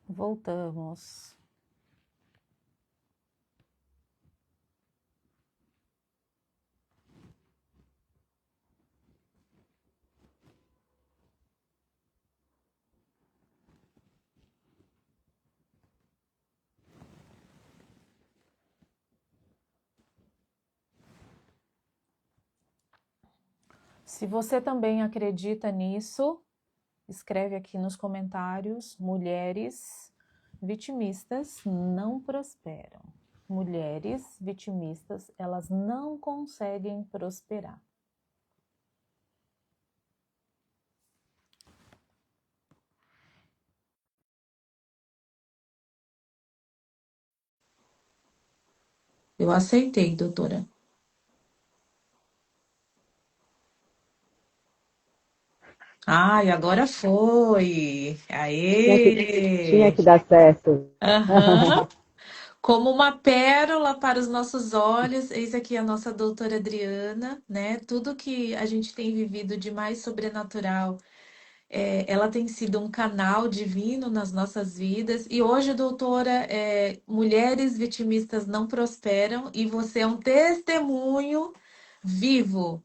Voltamos. Se você também acredita nisso, escreve aqui nos comentários: mulheres vitimistas não prosperam. Mulheres vitimistas, elas não conseguem prosperar. Eu aceitei, doutora. Ai, agora foi. Tinha Aê! que dar certo. Aham. Como uma pérola para os nossos olhos, eis aqui a nossa doutora Adriana, né? Tudo que a gente tem vivido de mais sobrenatural, ela tem sido um canal divino nas nossas vidas. E hoje, doutora, mulheres vitimistas não prosperam, e você é um testemunho vivo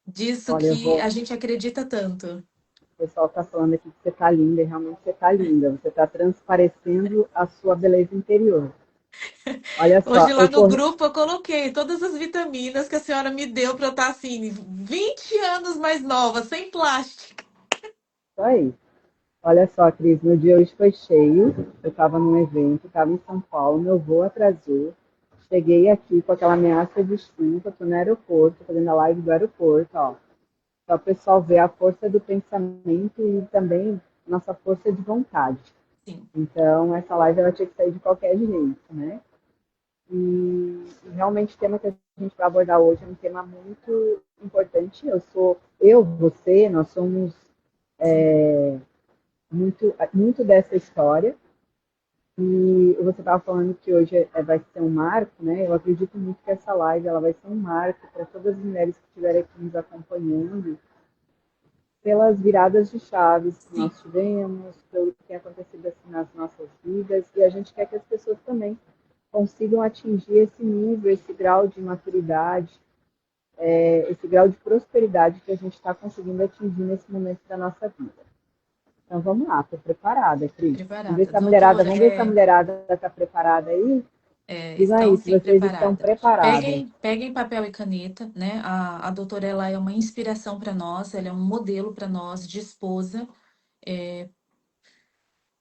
disso Olha, eu que vou. a gente acredita tanto. O pessoal está falando aqui que você está linda, e realmente você está linda. Você está transparecendo a sua beleza interior. Olha Hoje só, lá no grupo eu coloquei todas as vitaminas que a senhora me deu para eu estar assim, 20 anos mais nova, sem plástico. Isso aí. Olha só, Cris, meu dia hoje foi cheio. Eu estava num evento, estava em São Paulo, meu voo atrasou. Cheguei aqui com aquela ameaça de chuva, estou no aeroporto, fazendo a live do aeroporto, ó. Para o pessoal ver a força do pensamento e também nossa força de vontade. Sim, Então, essa live ela tinha que sair de qualquer jeito, né? E realmente o tema que a gente vai abordar hoje é um tema muito importante. Você, nós somos muito dessa história. E você estava falando que hoje vai ser um marco, né? Eu acredito muito que essa live ela vai ser um marco para todas as mulheres que estiverem aqui nos acompanhando, pelas viradas de chaves que sim, nós tivemos, pelo que tem acontecido assim nas nossas vidas, e a gente quer que as pessoas também consigam atingir esse nível, esse grau de maturidade, esse grau de prosperidade que a gente está conseguindo atingir nesse momento da nossa vida. Então vamos lá, estou preparada, Cris. preparada. Vamos ver se a mulherada está preparada aí. Digam Estão aí se sim vocês estão preparadas. preparadas. Peguem papel e caneta, né? A doutora, ela é uma inspiração para nós, ela é um modelo para nós de esposa,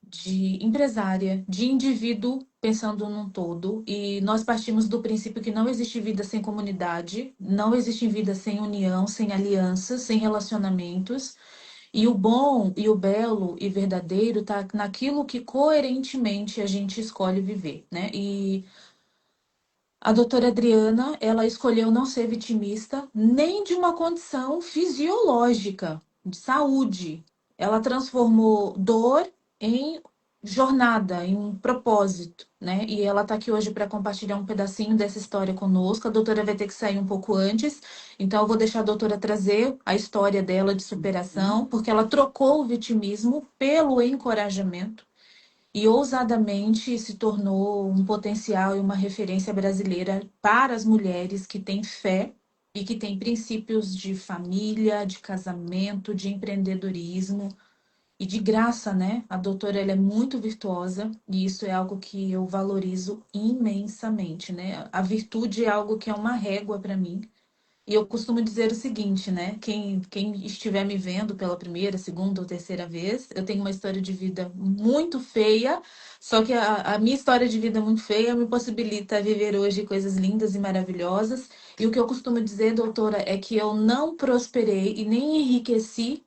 de empresária, de indivíduo pensando num todo. E nós partimos do princípio que não existe vida sem comunidade, não existe vida sem união, sem alianças, sem relacionamentos. E o bom e o belo e verdadeiro está naquilo que coerentemente a gente escolhe viver, né? E a doutora Adriana, ela escolheu não ser vitimista nem de uma condição fisiológica, de saúde. Ela transformou dor em jornada, em um propósito, né? E ela está aqui hoje para compartilhar um pedacinho dessa história conosco. A doutora vai ter que sair um pouco antes, então eu vou deixar a doutora trazer a história dela de superação, porque ela trocou o vitimismo pelo encorajamento e ousadamente se tornou um potencial e uma referência brasileira para as mulheres que têm fé e que têm princípios de família, de casamento, de empreendedorismo e de graça, né? A doutora, ela é muito virtuosa e isso é algo que eu valorizo imensamente, né? A virtude é algo que é uma régua para mim. E eu costumo dizer o seguinte, né? Quem estiver me vendo pela primeira, segunda ou terceira vez, eu tenho uma história de vida muito feia, só que a minha história de vida muito feia me possibilita viver hoje coisas lindas e maravilhosas. E o que eu costumo dizer, doutora, é que eu não prosperei e nem enriqueci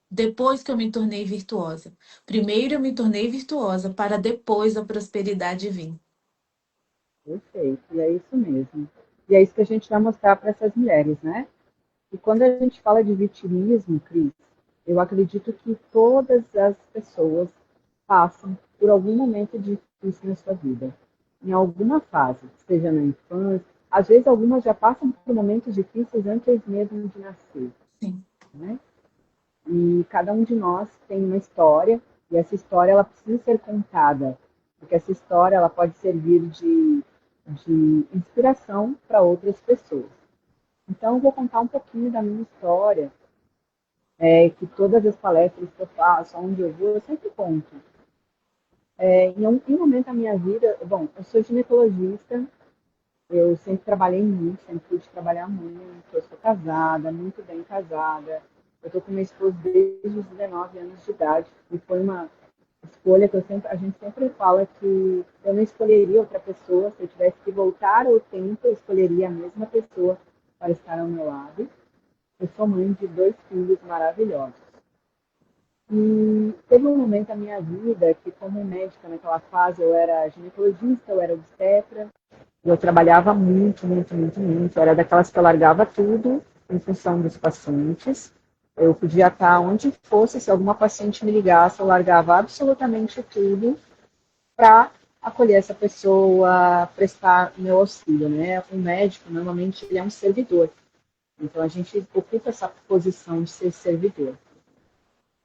depois que eu me tornei virtuosa. Primeiro eu me tornei virtuosa para depois a prosperidade vir. Perfeito, e é isso mesmo. E é isso que a gente vai mostrar para essas mulheres, né? E quando a gente fala de vitimismo, Cris, eu acredito que todas as pessoas passam por algum momento difícil na sua vida, em alguma fase, seja na infância. Às vezes, algumas já passam por momentos difíceis antes mesmo de nascer, Sim, né? E cada um de nós tem uma história. E essa história ela precisa ser contada, porque essa história ela pode servir de inspiração para outras pessoas. Então, eu vou contar um pouquinho da minha história, que todas as palestras que eu faço, onde eu vou, eu sempre conto. Em um momento da minha vida, bom, eu sou ginecologista, eu sempre trabalhei muito, sempre pude trabalhar muito, eu sou casada, muito bem casada, eu estou com meu esposo desde os 19 anos de idade, e foi uma escolha que a gente sempre fala que eu não escolheria outra pessoa, se eu tivesse que voltar ao tempo, eu escolheria a mesma pessoa para estar ao meu lado. Eu sou mãe de 2 filhos maravilhosos. E teve um momento da minha vida que, como médica naquela fase, eu era ginecologista, eu era obstetra, eu trabalhava muito, muito, muito, muito. Eu era daquelas que eu largava tudo em função dos pacientes. Eu podia estar onde fosse, se alguma paciente me ligasse, eu largava absolutamente tudo para acolher essa pessoa, prestar meu auxílio, né? O médico, normalmente, ele é um servidor. Então, a gente ocupa essa posição de ser servidor.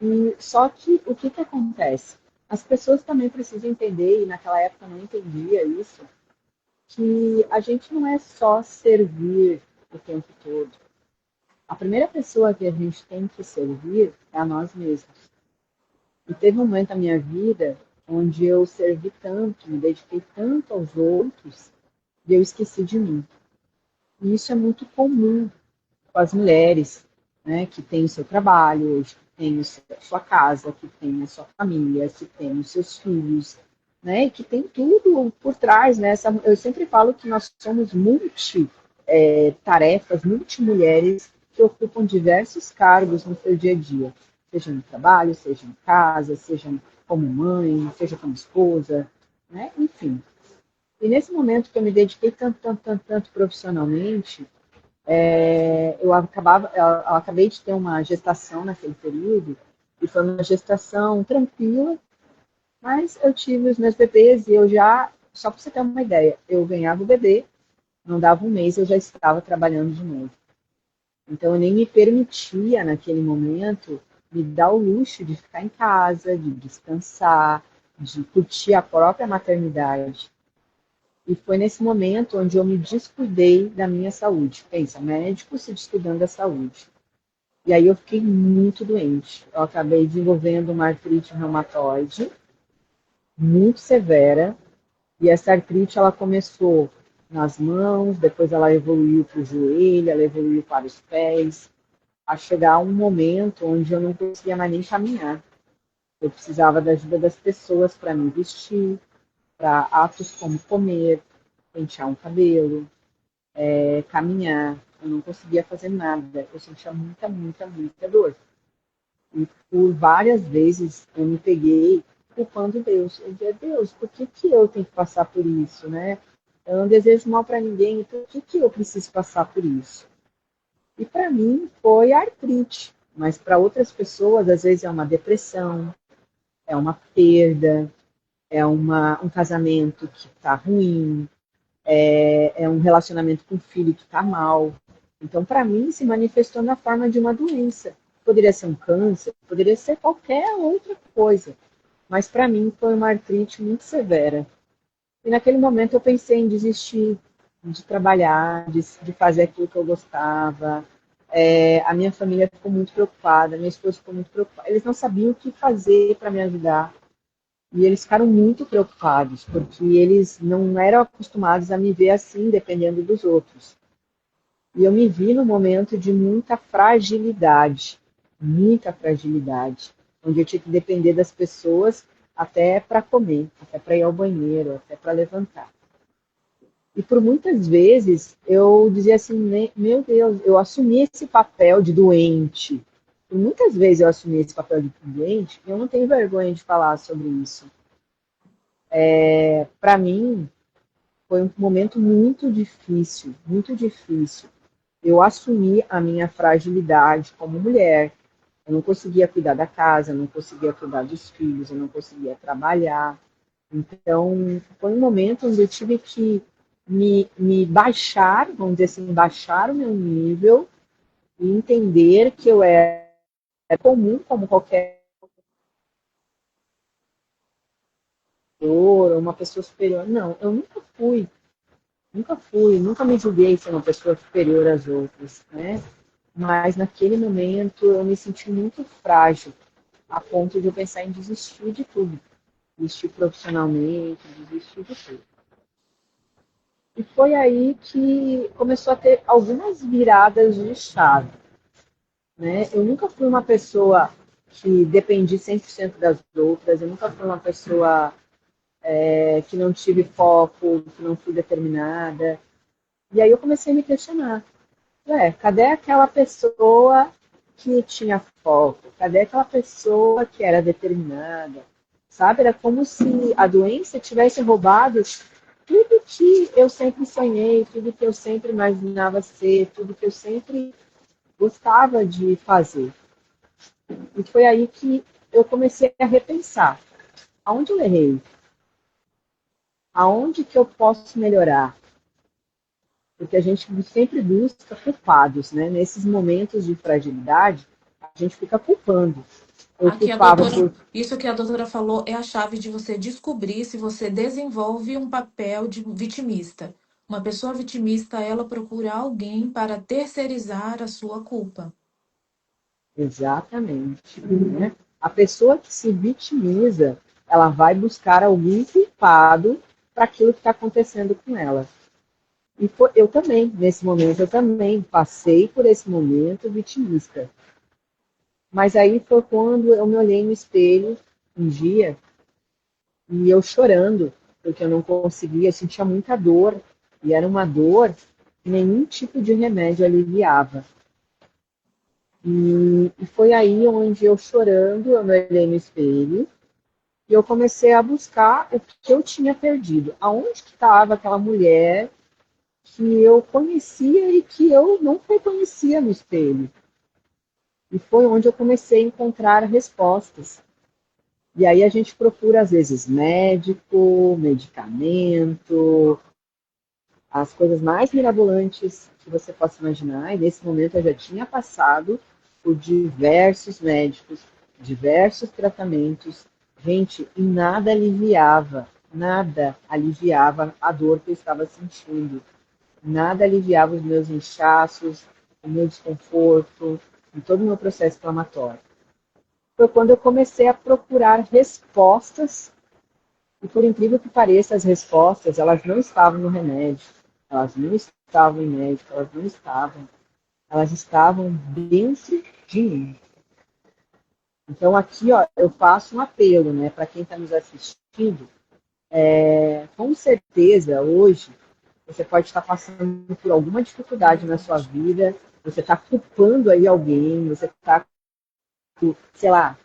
E só que o que acontece? As pessoas também precisam entender, e naquela época eu não entendia isso, que a gente não é só servir o tempo todo. A primeira pessoa que a gente tem que servir é a nós mesmos. E teve um momento na minha vida onde eu servi tanto, me dediquei tanto aos outros, e eu esqueci de mim. E isso é muito comum com as mulheres, né, que têm o seu trabalho, que têm a sua casa, que têm a sua família, que têm os seus filhos, né, e que tem tudo por trás, né? Eu sempre falo que nós somos multi-tarefas, multimulheres que ocupam diversos cargos no seu dia a dia, seja no trabalho, seja em casa, seja como mãe, seja como esposa, né? Enfim. E nesse momento que eu me dediquei tanto, tanto, tanto, tanto profissionalmente, eu acabei de ter uma gestação naquele período, e foi uma gestação tranquila, mas eu tive os meus bebês e eu já, só para você ter uma ideia, eu ganhava o bebê, não dava um mês, eu já estava trabalhando de novo. Então eu nem me permitia, naquele momento, me dar o luxo de ficar em casa, de descansar, de curtir a própria maternidade. E foi nesse momento onde eu me descuidei da minha saúde. Pensa, médico se descuidando da saúde. E aí eu fiquei muito doente. Eu acabei desenvolvendo uma artrite reumatoide muito severa. E essa artrite ela começou nas mãos, depois ela evoluiu para o joelho, ela evoluiu para os pés, a chegar a um momento onde eu não conseguia mais nem caminhar. Eu precisava da ajuda das pessoas para me vestir, para atos como comer, pentear um cabelo, caminhar. Eu não conseguia fazer nada. Eu sentia muita, muita, muita dor. E por várias vezes eu me peguei culpando Deus. Eu dizia, Deus, por que eu tenho que passar por isso, né? Eu não desejo mal para ninguém, por que eu preciso passar por isso? E para mim foi artrite, mas para outras pessoas às vezes é uma depressão, é uma perda, um casamento que está ruim, é um relacionamento com o filho que está mal. Então, para mim, se manifestou na forma de uma doença. Poderia ser um câncer, poderia ser qualquer outra coisa. Mas para mim foi uma artrite muito severa. E naquele momento eu pensei em desistir de trabalhar, de fazer aquilo que eu gostava. A minha família ficou muito preocupada, minha esposa ficou muito preocupada. Eles não sabiam o que fazer para me ajudar. E eles ficaram muito preocupados, porque eles não eram acostumados a me ver assim, dependendo dos outros. E eu me vi num momento de muita fragilidade, onde eu tinha que depender das pessoas até para comer, até para ir ao banheiro, até para levantar. E por muitas vezes eu dizia assim, meu Deus, eu assumi esse papel de doente. Por muitas vezes eu assumi esse papel de doente e eu não tenho vergonha de falar sobre isso. Para mim, foi um momento muito difícil, muito difícil. Eu assumi a minha fragilidade como mulher. Eu não conseguia cuidar da casa, eu não conseguia cuidar dos filhos, eu não conseguia trabalhar. Então, foi um momento onde eu tive que me baixar, vamos dizer assim, baixar o meu nível e entender que eu era comum como qualquer. ou uma pessoa superior. Não, eu nunca me julguei ser uma pessoa superior às outras, né? Mas naquele momento eu me senti muito frágil, a ponto de eu pensar em desistir de tudo. Desistir profissionalmente, desistir de tudo. E foi aí que começou a ter algumas viradas de chave, né? Eu nunca fui uma pessoa que dependi 100% das outras, eu nunca fui uma pessoa que não tive foco, que não fui determinada. E aí eu comecei a me questionar. Cadê aquela pessoa que tinha foco? Cadê aquela pessoa que era determinada? Sabe? Era como se a doença tivesse roubado tudo que eu sempre sonhei, tudo que eu sempre imaginava ser, tudo que eu sempre gostava de fazer. E foi aí que eu comecei a repensar. Aonde eu errei? Aonde que eu posso melhorar? Porque a gente sempre busca culpados, né? Nesses momentos de fragilidade, a gente fica culpando. Eu Aqui a culpava doutora, por... isso que a doutora falou é a chave de você descobrir se você desenvolve um papel de vitimista. Uma pessoa vitimista, ela procura alguém para terceirizar a sua culpa. Exatamente. Né? A pessoa que se vitimiza, ela vai buscar algum culpado para aquilo que está acontecendo com ela. E eu também, nesse momento, eu também passei por esse momento vitimista. Mas aí foi quando eu me olhei no espelho um dia e eu chorando, porque eu não conseguia, eu sentia muita dor. E era uma dor que nenhum tipo de remédio aliviava. E foi aí onde eu chorando, eu me olhei no espelho e eu comecei a buscar o que eu tinha perdido. Aonde que estava aquela mulher que eu conhecia e que eu não reconhecia no espelho? E foi onde eu comecei a encontrar respostas. E aí a gente procura, às vezes, médico, medicamento, as coisas mais mirabolantes que você possa imaginar. E nesse momento eu já tinha passado por diversos médicos, diversos tratamentos. Gente, e nada aliviava a dor que eu estava sentindo. Nada aliviava os meus inchaços, o meu desconforto, e todo o meu processo inflamatório. Foi quando eu comecei a procurar respostas, e por incrível que pareça, as respostas, elas não estavam no remédio, elas não estavam em médico, elas estavam dentro de mim. Então aqui, ó, eu faço um apelo, né, para quem está nos assistindo, com certeza hoje você pode estar passando por alguma dificuldade na sua vida, você está culpando aí alguém, você está, sei lá,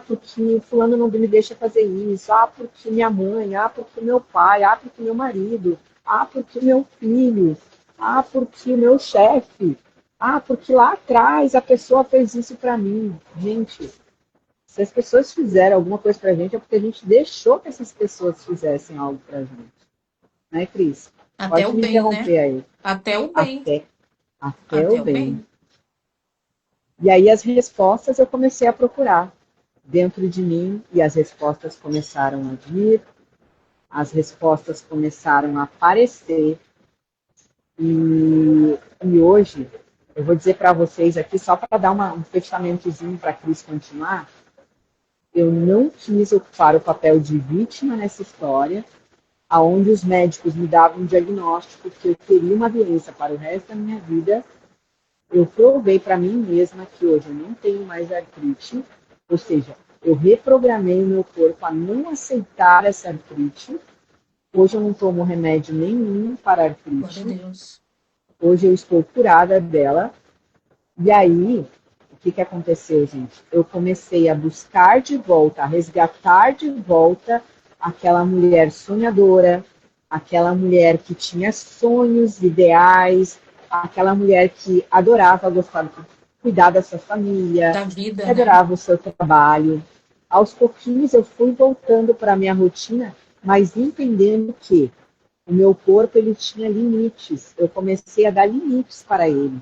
porque fulano não me deixa fazer isso, porque minha mãe, porque meu pai, porque meu marido, porque meu filho, porque meu chefe, porque lá atrás a pessoa fez isso para mim. Gente, se as pessoas fizeram alguma coisa pra gente, é porque a gente deixou que essas pessoas fizessem algo pra gente. Né, Cris? Até Pode o me bem, né? interromper aí. Até o bem. Até, até o Até o bem. bem. E aí as respostas eu comecei a procurar dentro de mim e as respostas começaram a vir, as respostas começaram a aparecer e hoje eu vou dizer para vocês aqui, só para dar um fechamentozinho para a Cris continuar, eu não quis ocupar o papel de vítima nessa história, aonde os médicos me davam um diagnóstico que eu teria uma doença para o resto da minha vida. Eu provei para mim mesma que hoje eu não tenho mais artrite, ou seja, eu reprogramei o meu corpo a não aceitar essa artrite. Hoje eu não tomo remédio nenhum para Glória a artrite. Deus. Hoje eu estou curada dela. E aí, o que aconteceu, gente? Eu comecei a buscar de volta, a resgatar de volta aquela mulher sonhadora, aquela mulher que tinha sonhos, ideais, aquela mulher que adorava gostar de cuidar da sua família, Da vida, que né? adorava o seu trabalho. Aos pouquinhos eu fui voltando para a minha rotina, mas entendendo que o meu corpo ele tinha limites. Eu comecei a dar limites para ele.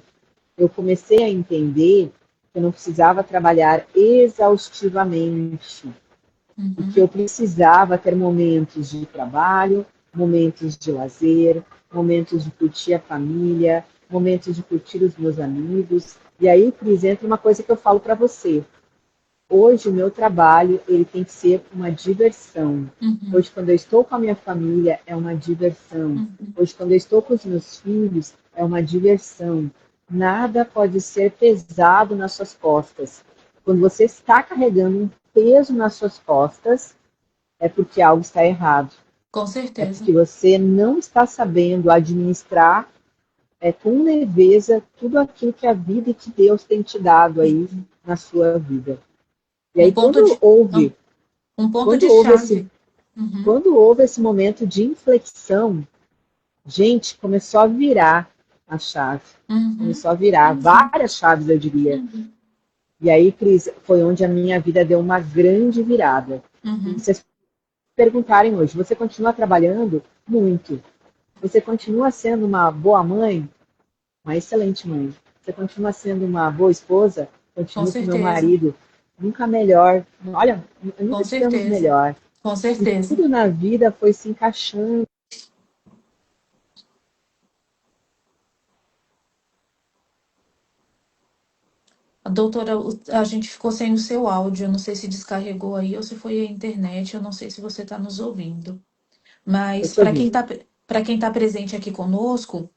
Eu comecei a entender que eu não precisava trabalhar exaustivamente. e que eu Uhum. precisava ter momentos de trabalho, momentos de lazer, momentos de curtir a família, momentos de curtir os meus amigos. E aí, Cris, entra uma coisa que eu falo para você. Hoje o meu trabalho ele tem que ser uma diversão. Uhum. Hoje quando eu estou com a minha família é uma diversão. Uhum. Hoje quando eu estou com os meus filhos é uma diversão. Nada pode ser pesado nas suas costas. Quando você está carregando um peso nas suas costas, é porque algo está errado. Com É certeza. porque você não está sabendo administrar com leveza tudo aquilo que a vida e que Deus tem te dado aí Uhum. na sua vida. E Um aí ponto de, não, um ponto quando de houve esse, chave. Uhum. quando houve esse momento de inflexão, gente, começou a virar a chave. Uhum. Começou a virar Uhum. várias chaves, eu diria. Uhum. E aí, Cris, foi onde a minha vida deu uma grande virada. E Uhum. vocês perguntarem hoje, você continua trabalhando? Muito. Você continua sendo uma boa mãe? Uma excelente mãe. Você continua sendo uma boa esposa? Com Continuo com meu certeza. marido. Nunca melhor. Olha, nunca Com tivemos certeza. melhor. Com E certeza. tudo na vida foi se encaixando. A doutora, a gente ficou sem o seu áudio. Eu não sei se descarregou aí ou se foi a internet. Eu não sei se você está nos ouvindo. Eu Mas te ouvi. para quem tá presente aqui conosco,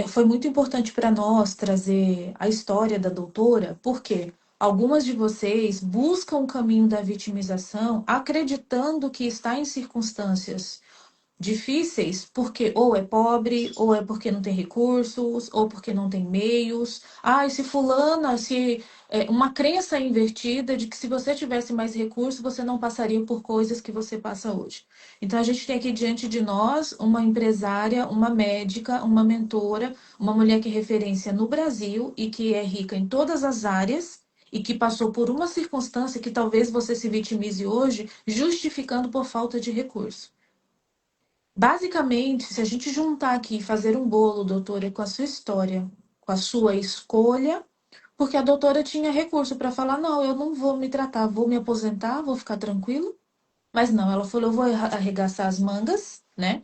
foi muito importante para nós trazer a história da doutora, porque algumas de vocês buscam o caminho da vitimização acreditando que está em circunstâncias difíceis porque ou é pobre, ou é porque não tem recursos, ou porque não tem meios. Ah, e se fulana, se uma crença invertida de que se você tivesse mais recursos, você não passaria por coisas que você passa hoje. Então a gente tem aqui diante de nós uma empresária, uma médica, uma mentora, uma mulher que é referência no Brasil e que é rica em todas as áreas. E que passou por uma circunstância que talvez você se vitimize hoje, justificando por falta de recurso. Basicamente, se a gente juntar aqui e fazer um bolo, doutora, com a sua história, com a sua escolha, porque a doutora tinha recurso para falar, não, eu não vou me tratar, vou me aposentar, vou ficar tranquilo. Mas não, ela falou, eu vou arregaçar as mangas, né?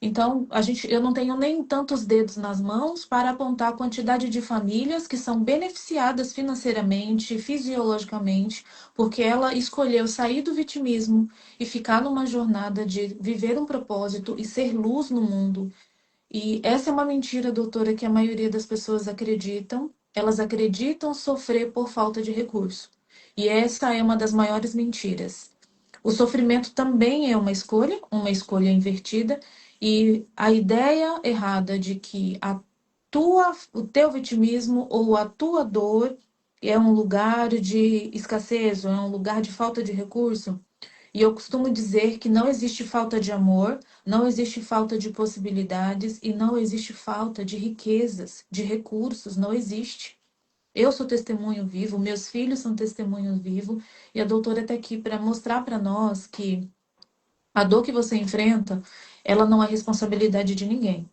Então, eu não tenho nem tantos dedos nas mãos para apontar a quantidade de famílias que são beneficiadas financeiramente, fisiologicamente, porque ela escolheu sair do vitimismo e ficar numa jornada de viver um propósito e ser luz no mundo. E essa é uma mentira, doutora, que a maioria das pessoas acreditam. Elas acreditam sofrer por falta de recurso. E essa é uma das maiores mentiras. O sofrimento também é uma escolha invertida, e a ideia errada de que o teu vitimismo ou a tua dor é um lugar de escassez, ou é um lugar de falta de recurso. E eu costumo dizer que não existe falta de amor, não existe falta de possibilidades e não existe falta de riquezas, de recursos, não existe. Eu sou testemunho vivo, meus filhos são testemunhos vivos, e a doutora está aqui para mostrar para nós que a dor que você enfrenta, ela não é responsabilidade de ninguém.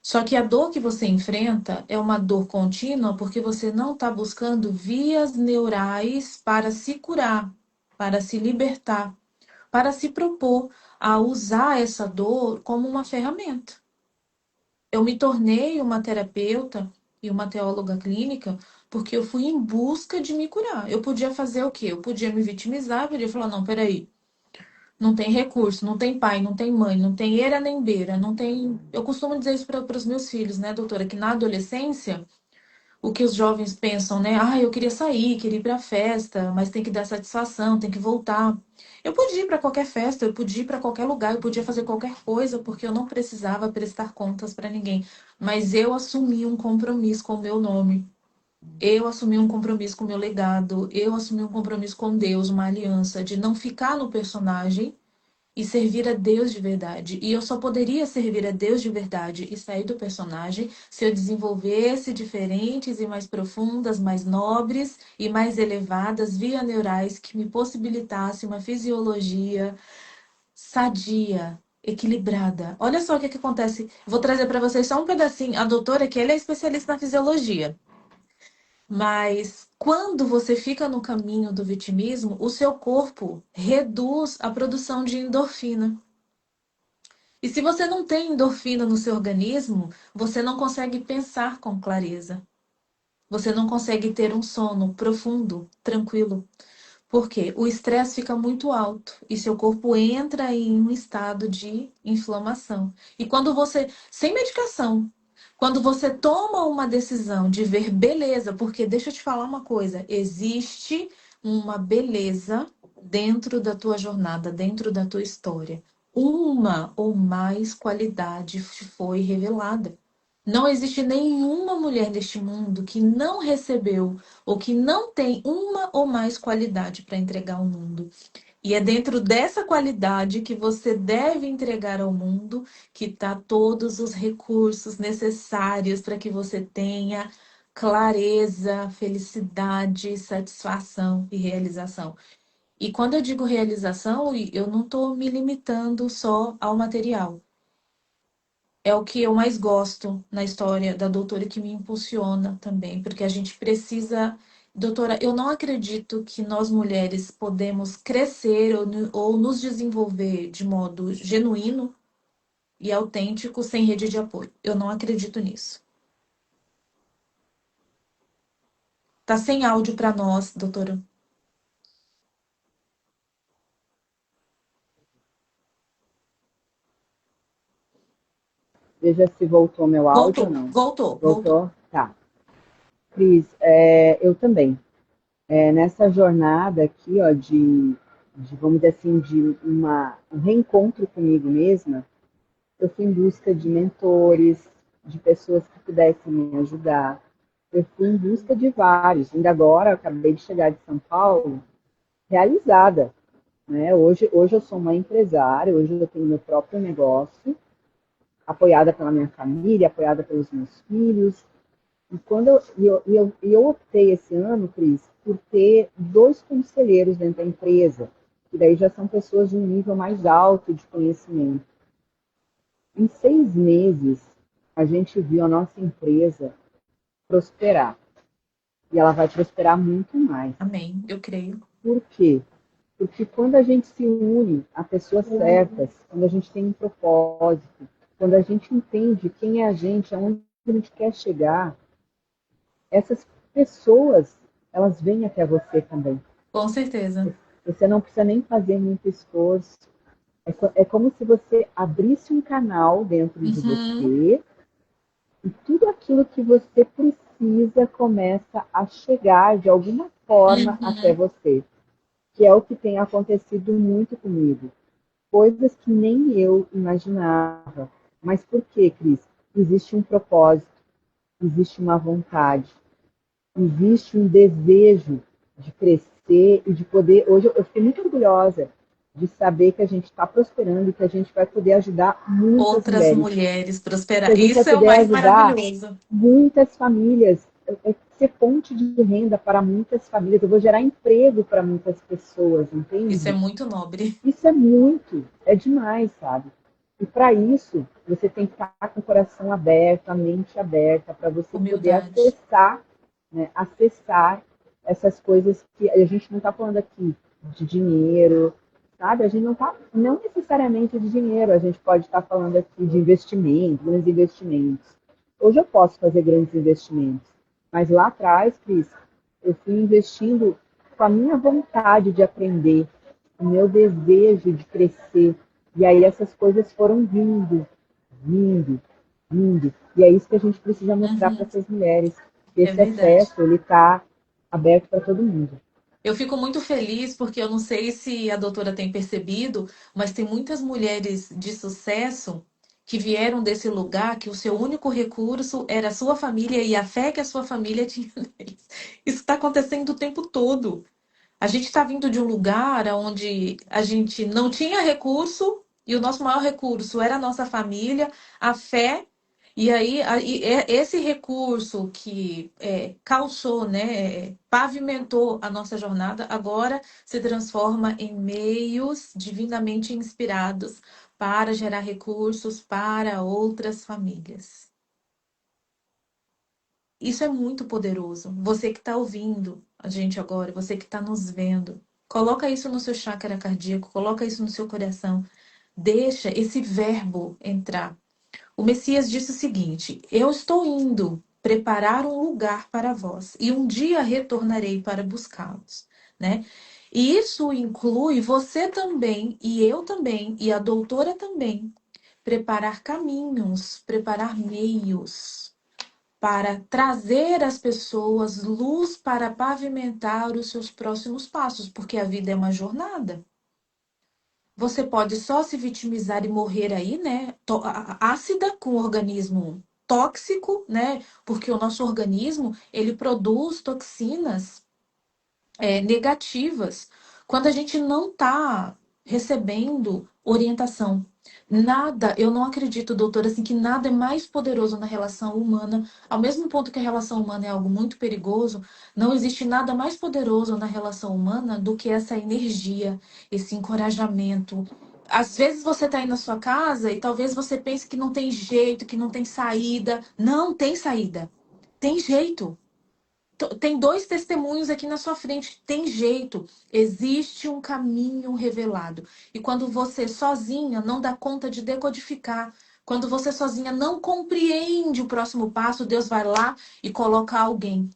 Só que a dor que você enfrenta é uma dor contínua porque você não está buscando vias neurais para se curar, para se libertar, para se propor a usar essa dor como uma ferramenta. Eu me tornei uma terapeuta e uma teóloga clínica porque eu fui em busca de me curar. Eu podia fazer o quê? Eu podia me vitimizar, eu podia falar, não, peraí, não tem recurso, não tem pai, não tem mãe, não tem eira nem beira, não tem. Eu costumo dizer isso para os meus filhos, né, doutora, que na adolescência o que os jovens pensam, né? Ah, eu queria sair, queria ir para festa, mas tem que dar satisfação, tem que voltar. Eu podia ir para qualquer festa, eu podia ir para qualquer lugar, eu podia fazer qualquer coisa, porque eu não precisava prestar contas para ninguém. Mas eu assumi um compromisso com o meu nome. Eu assumi um compromisso com o meu legado. Eu assumi um compromisso com Deus, uma aliança de não ficar no personagem e servir a Deus de verdade. E eu só poderia servir a Deus de verdade e sair do personagem se eu desenvolvesse diferentes e mais profundas, mais nobres e mais elevadas vias neurais que me possibilitasse uma fisiologia sadia, equilibrada. Olha só o que acontece. Vou trazer para vocês só um pedacinho. A doutora, que ela é especialista na fisiologia. Mas quando você fica no caminho do vitimismo, o seu corpo reduz a produção de endorfina. E se você não tem endorfina no seu organismo, você não consegue pensar com clareza. Você não consegue ter um sono profundo, tranquilo. Porque o estresse fica muito alto e seu corpo entra em um estado de inflamação. E quando você, sem medicação, quando você toma uma decisão de ver beleza, porque deixa eu te falar uma coisa, existe uma beleza dentro da tua jornada, dentro da tua história. Uma ou mais qualidade foi revelada. Não existe nenhuma mulher neste mundo que não recebeu ou que não tem uma ou mais qualidade para entregar ao mundo. E é dentro dessa qualidade que você deve entregar ao mundo que está todos os recursos necessários para que você tenha clareza, felicidade, satisfação e realização. E quando eu digo realização, eu não estou me limitando só ao material. É o que eu mais gosto na história da doutora, que me impulsiona também, porque a gente precisa. Doutora, eu não acredito que nós mulheres podemos crescer ou nos desenvolver de modo genuíno e autêntico sem rede de apoio. Eu não acredito nisso. Tá sem áudio para nós, doutora. Veja se voltou meu áudio ou Voltou, não. voltou, voltou. Voltou? Tá. Cris, eu também. Nessa jornada aqui, ó, vamos dizer assim, um reencontro comigo mesma, eu fui em busca de mentores, de pessoas que pudessem me ajudar. Eu fui em busca de vários. Ainda agora, eu acabei de chegar de São Paulo, realizada. Né? Hoje eu sou uma empresária, hoje eu tenho meu próprio negócio, apoiada pela minha família, apoiada pelos meus filhos. E eu optei esse ano, Cris, por ter 2 conselheiros dentro da empresa, que daí já são pessoas de um nível mais alto de conhecimento. Em 6 meses, a gente viu a nossa empresa prosperar. E ela vai prosperar muito mais. Amém, eu creio. Por quê? Porque quando a gente se une a pessoas certas, quando a gente tem um propósito, quando a gente entende quem é a gente, aonde a gente quer chegar, essas pessoas, elas vêm até você também. Com certeza. Você não precisa nem fazer muito esforço. É como se você abrisse um canal dentro de Uhum, você e tudo aquilo que você precisa começa a chegar de alguma forma até uhum, você, que é o que tem acontecido muito comigo. Coisas que nem eu imaginava. Mas por quê, Cris? Existe um propósito, existe uma vontade, existe um desejo de crescer e de poder. Hoje eu fiquei muito orgulhosa de saber que a gente está prosperando e que a gente vai poder ajudar muitas outras mulheres, mulheres que prosperar. a gente vai Isso é o poder mais ajudar maravilhoso. muitas famílias, ser fonte de renda para muitas famílias. Eu vou gerar emprego para muitas pessoas, Isso é entende? muito nobre. Isso é muito, é demais, sabe? E para isso, você tem que estar com o coração aberto, a mente aberta, para você poder Humildade. acessar, né, acessar essas coisas que a gente não está falando aqui de dinheiro, sabe? A gente não está, não necessariamente de dinheiro, a gente pode estar falando aqui de investimento, grandes investimentos. Hoje eu posso fazer grandes investimentos, mas lá atrás, Cris, eu fui investindo com a minha vontade de aprender, o meu desejo de crescer. E aí essas coisas foram vindo, vindo. E é isso que a gente precisa mostrar para Uhum, essas mulheres. Que é esse verdade. acesso, ele está aberto para todo mundo. Eu fico muito feliz porque eu não sei se a doutora tem percebido, mas tem muitas mulheres de sucesso que vieram desse lugar que o seu único recurso era a sua família e a fé que a sua família tinha neles. Isso está acontecendo o tempo todo. A gente está vindo de um lugar onde a gente não tinha recurso e o nosso maior recurso era a nossa família, a fé. E aí, esse recurso que calçou, né, pavimentou a nossa jornada, agora se transforma em meios divinamente inspirados para gerar recursos para outras famílias. Isso é muito poderoso. Você que está ouvindo a gente agora, você que está nos vendo, coloca isso no seu chácara cardíaco, coloca isso no seu coração. Deixa esse verbo entrar. O Messias disse o seguinte: Eu estou indo preparar um lugar para vós, e um dia retornarei para buscá-los, né? E isso inclui você também, e eu também, e a doutora também, preparar caminhos, preparar meios para trazer às pessoas luz para pavimentar os seus próximos passos, porque a vida é uma jornada. Você pode só se vitimizar e morrer aí, né? Ácida com o organismo tóxico, né? Porque o nosso organismo, ele produz toxinas negativas quando a gente não está recebendo orientação. Nada, eu não acredito, doutora, assim, que nada é mais poderoso na relação humana. Ao mesmo ponto que a relação humana é algo muito perigoso, não existe nada mais poderoso na relação humana do que essa energia, esse encorajamento. Às vezes você está aí na sua casa e talvez você pense que não tem jeito, que não tem saída. Não tem saída. Tem jeito. Tem dois testemunhos aqui na sua frente. Tem jeito. Existe um caminho revelado. E quando você sozinha não dá conta de decodificar, quando você sozinha não compreende o próximo passo, Deus vai lá e coloca alguém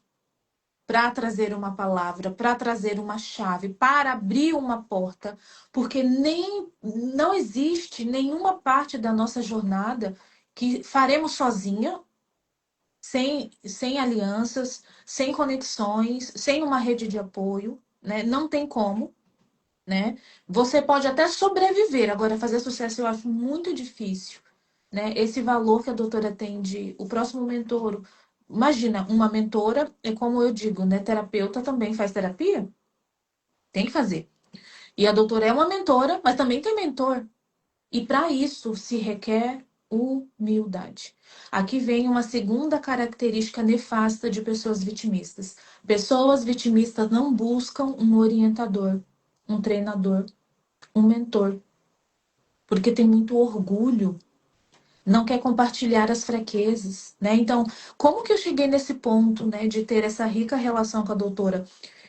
para trazer uma palavra, para trazer uma chave, para abrir uma porta, porque nem não existe nenhuma parte da nossa jornada que faremos sozinha sem alianças, sem conexões, sem uma rede de apoio, né? Não tem como, né? Você pode até sobreviver, agora fazer sucesso eu acho muito difícil, né? Esse valor que a doutora tem de o próximo mentor. Imagina, uma mentora, é como eu digo, né? Terapeuta também faz terapia? Tem que fazer. E a doutora é uma mentora, mas também tem mentor. E para isso se requer humildade. Aqui vem uma segunda característica nefasta de pessoas vitimistas. Pessoas vitimistas não buscam um orientador, um treinador, um mentor, porque tem muito orgulho, não quer compartilhar as fraquezas, né? Então, como que eu cheguei nesse ponto, né, de ter essa rica relação com a doutora?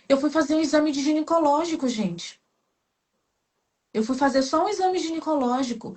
Eu fui fazer um exame de ginecológico, gente. Eu fui fazer só um exame ginecológico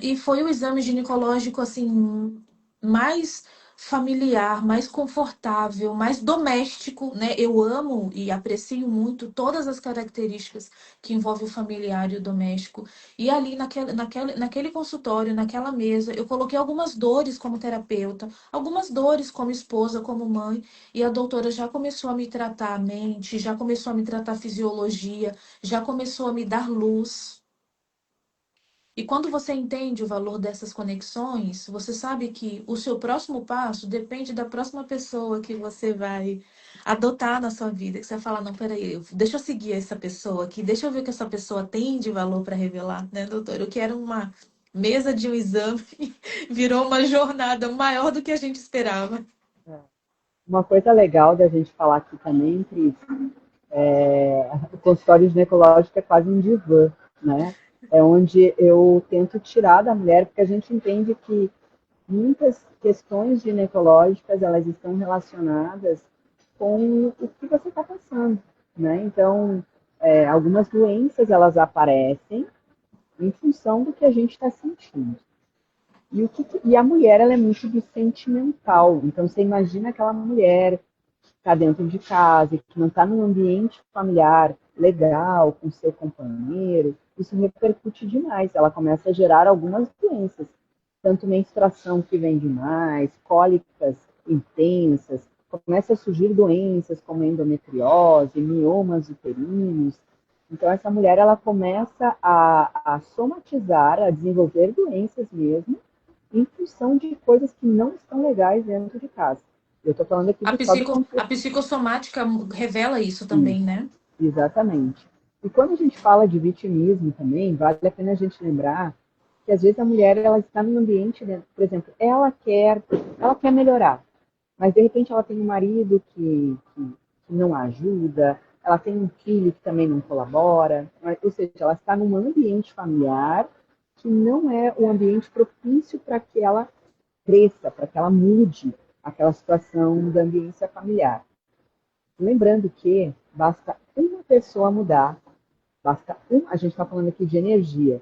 e foi o exame ginecológico assim mais familiar, mais confortável, mais doméstico, né? Eu amo e aprecio muito todas as características que envolvem o familiar e o doméstico. E ali naquele consultório, naquela mesa, eu coloquei algumas dores como terapeuta, algumas dores como esposa, como mãe, e a doutora já começou a me tratar a mente, já começou a me tratar a fisiologia, já começou a me dar luz. E quando você entende o valor dessas conexões, você sabe que o seu próximo passo depende da próxima pessoa que você vai adotar na sua vida. Que você vai falar, não, peraí, deixa eu seguir essa pessoa aqui, deixa eu ver o que essa pessoa tem de valor para revelar, né, doutor? Eu quero uma mesa de um exame, virou uma jornada maior do que a gente esperava. Uma coisa legal da gente falar aqui também, Cris, o consultório ginecológico é quase um divã, né? É onde eu tento tirar da mulher, porque a gente entende que muitas questões ginecológicas, elas estão relacionadas com o que você está passando, né? Então, algumas doenças, elas aparecem em função do que a gente está sentindo. E a mulher, ela é muito do sentimental. Então, você imagina aquela mulher que está dentro de casa, e que não está num ambiente familiar legal, com seu companheiro, isso repercute demais. Ela começa a gerar algumas doenças, tanto menstruação que vem demais, cólicas intensas, começa a surgir doenças como endometriose, miomas uterinos. Então, essa mulher, ela começa a somatizar, a desenvolver doenças mesmo, em função de coisas que não estão legais dentro de casa. Eu estou falando aqui de só do A contexto. psicossomática revela isso também, né? Exatamente. E quando a gente fala de vitimismo também, vale a pena a gente lembrar que às vezes a mulher, ela está num ambiente, né, por exemplo, ela quer melhorar, mas de repente ela tem um marido que não a ajuda, ela tem um filho que também não colabora, ou seja, ela está num ambiente familiar que não é o ambiente propício para que ela cresça, para que ela mude aquela situação da ambiência familiar. Lembrando que basta uma pessoa mudar, a gente está falando aqui de energia,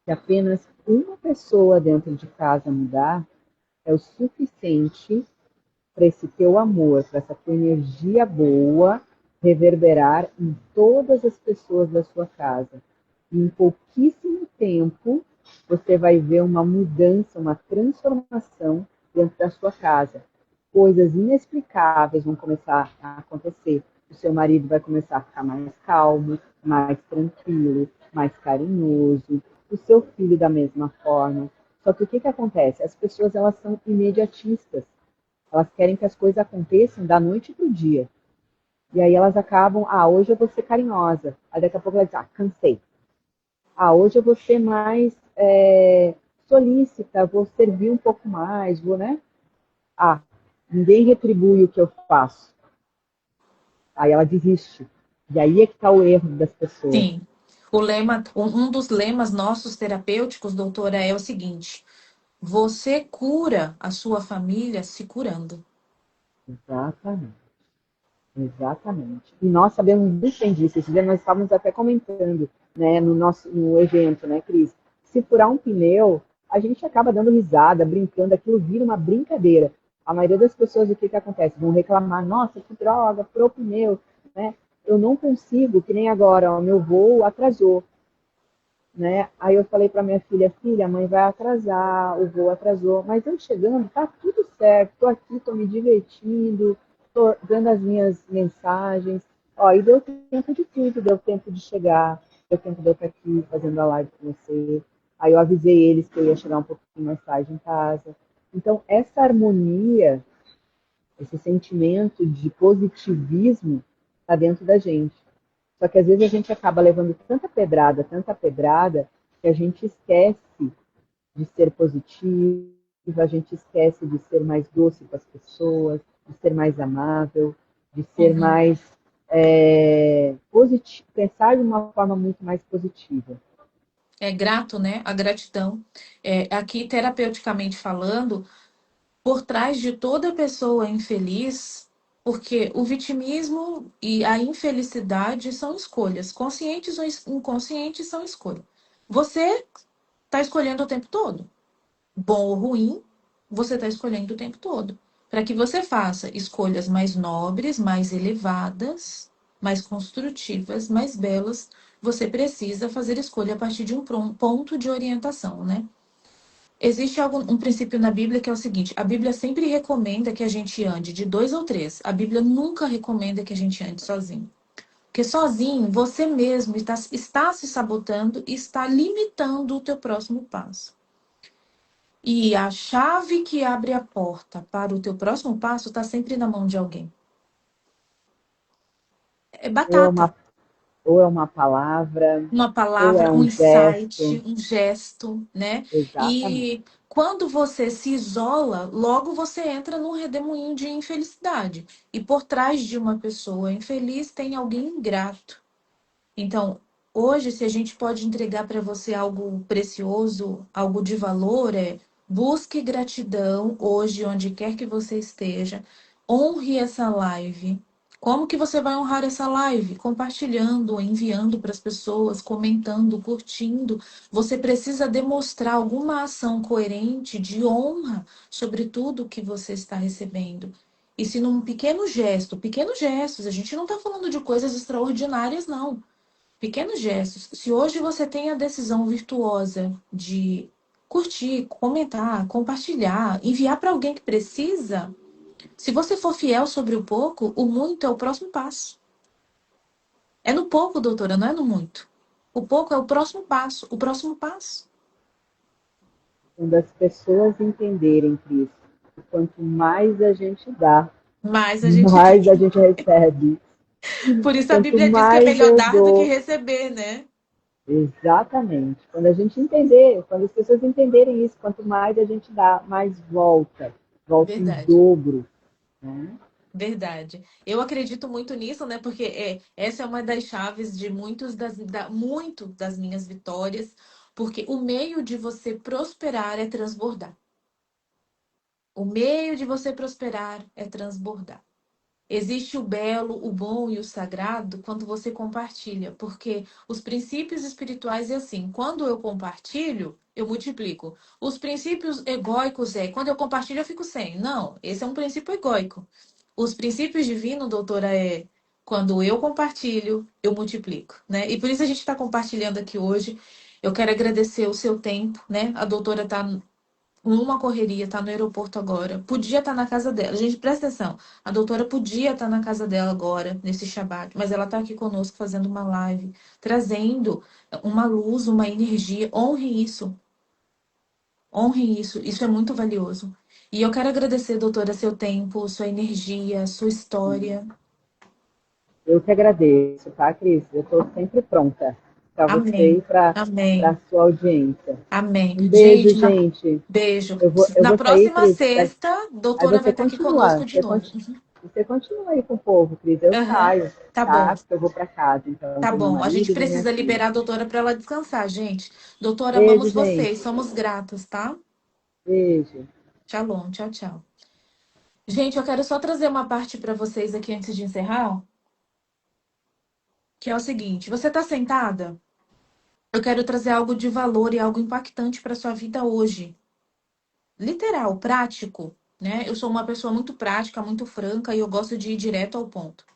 que apenas uma pessoa dentro de casa mudar é o suficiente para esse teu amor, para essa tua energia boa reverberar em todas as pessoas da sua casa. E em pouquíssimo tempo, você vai ver uma mudança, uma transformação dentro da sua casa. Coisas inexplicáveis vão começar a acontecer. O seu marido vai começar a ficar mais calmo, mais tranquilo, mais carinhoso. O seu filho da mesma forma. Só que o que acontece? As pessoas elas são imediatistas. Elas querem que as coisas aconteçam da noite para o dia. E aí elas acabam, hoje eu vou ser carinhosa. Aí daqui a pouco ela diz, cansei. Hoje eu vou ser mais solícita, vou servir um pouco mais, vou, né? Ninguém retribui o que eu faço. Aí ela desiste. E aí é que está o erro das pessoas. Sim. O lema, um dos lemas nossos terapêuticos, doutora, é o seguinte: você cura a sua família se curando. Exatamente. Exatamente. E nós sabemos muito bem disso. Esse dia nós estávamos até comentando, né, no evento, né, Cris? Se furar um pneu, a gente acaba dando risada, brincando, aquilo vira uma brincadeira. A maioria das pessoas, o que acontece? Vão reclamar, nossa, que droga, furou o pneu, né? Eu não consigo, que nem agora, o meu voo atrasou, né? Aí eu falei para minha filha, a mãe vai atrasar, o voo atrasou, mas eu chegando, tá tudo certo, tô aqui, tô me divertindo, tô dando as minhas mensagens, e deu tempo de tudo, deu tempo de chegar, deu tempo de eu estar aqui fazendo a live com você, aí eu avisei eles que eu ia chegar um pouquinho mais tarde em casa. Então, essa harmonia, esse sentimento de positivismo está dentro da gente. Só que às vezes a gente acaba levando tanta pedrada, que a gente esquece de ser positivo, a gente esquece de ser mais doce com as pessoas, de ser mais amável, de ser Uhum. mais positivo, pensar de uma forma muito mais positiva. É grato, né? A gratidão. Aqui, terapeuticamente falando, por trás de toda pessoa infeliz, porque o vitimismo e a infelicidade são escolhas, conscientes ou inconscientes são escolhas. Você está escolhendo o tempo todo. Bom ou ruim, você está escolhendo o tempo todo. Para que você faça escolhas mais nobres, mais elevadas, mais construtivas, mais belas, você precisa fazer escolha a partir de um ponto de orientação, né? Existe um princípio na Bíblia que é o seguinte: a Bíblia sempre recomenda que a gente ande de dois ou três. A Bíblia nunca recomenda que a gente ande sozinho. Porque sozinho, você mesmo está se sabotando e está limitando o teu próximo passo. E a chave que abre a porta para o teu próximo passo está sempre na mão de alguém. É Ou é batata. uma palavra, Uma ou é palavra, um um insight, gesto. um gesto, né? Exatamente. E quando você se isola, logo você entra num redemoinho de infelicidade. E por trás de uma pessoa infeliz tem alguém ingrato. Então, hoje, se a gente pode entregar para você algo precioso, algo de valor, busque gratidão hoje, onde quer que você esteja. Honre essa live. Como que você vai honrar essa live? Compartilhando, enviando para as pessoas, comentando, curtindo. Você precisa demonstrar alguma ação coerente de honra sobre tudo que você está recebendo. E se num pequenos gestos, a gente não está falando de coisas extraordinárias, não. Pequenos gestos. Se hoje você tem a decisão virtuosa de curtir, comentar, compartilhar, enviar para alguém que precisa, se você for fiel sobre o pouco, o muito é o próximo passo. É no pouco, doutora, não é no muito. O pouco é o próximo passo, o próximo passo. Quando as pessoas entenderem, Cris, que quanto mais a gente dá, Mas a gente. mais a gente recebe. Por isso a Quanto Bíblia diz que é mais melhor eu dar do que dou, receber, né? exatamente. Quando a gente entender, quando as pessoas entenderem isso, quanto mais a gente dá, mais volta em Verdade. dobro, né? Verdade. Eu acredito muito nisso, né? Porque essa é uma das chaves de muito das minhas vitórias, porque o meio de você prosperar é transbordar. O meio de você prosperar é transbordar. Existe o belo, o bom e o sagrado quando você compartilha, porque os princípios espirituais é assim, quando eu compartilho, eu multiplico. Os princípios egóicos é, quando eu compartilho, eu fico sem. Não, esse é um princípio egóico. Os princípios divinos, doutora, é quando eu compartilho, eu multiplico, né? E por isso a gente está compartilhando aqui hoje. Eu quero agradecer o seu tempo, né? A doutora está numa correria, tá no aeroporto agora. Podia estar na casa dela. Gente, presta atenção. A doutora podia estar na casa dela agora, nesse Shabat, mas ela tá aqui conosco fazendo uma live, trazendo uma luz, uma energia. Honre isso. Honre isso. Isso é muito valioso. E eu quero agradecer, doutora, seu tempo, sua energia, sua história. Eu que agradeço, tá, Cris? Eu estou sempre pronta para você e Amém. para a Amém. sua audiência. Amém. Um beijo, Gente, gente. beijo. Eu Na vou sair, próxima Cris. sexta, a Aí doutora vai você estar aqui conosco continua. de novo. Você continua aí com o povo, Cris. Eu Aham. saio, Tá bom. tá? Porque eu vou para casa. Então, Tá ver meu bom, a gente marido e ver minha precisa filha. liberar a doutora para ela descansar, gente. Doutora, Beijo, amamos vocês, gente. somos gratos, tá? Beijo. Shalom, tchau, tchau. Gente, eu quero só trazer uma parte para vocês aqui antes de encerrar, que é o seguinte: você tá sentada? Eu quero trazer algo de valor e algo impactante para sua vida hoje. Literal, prático, né? Eu sou uma pessoa muito prática, muito franca e eu gosto de ir direto ao ponto.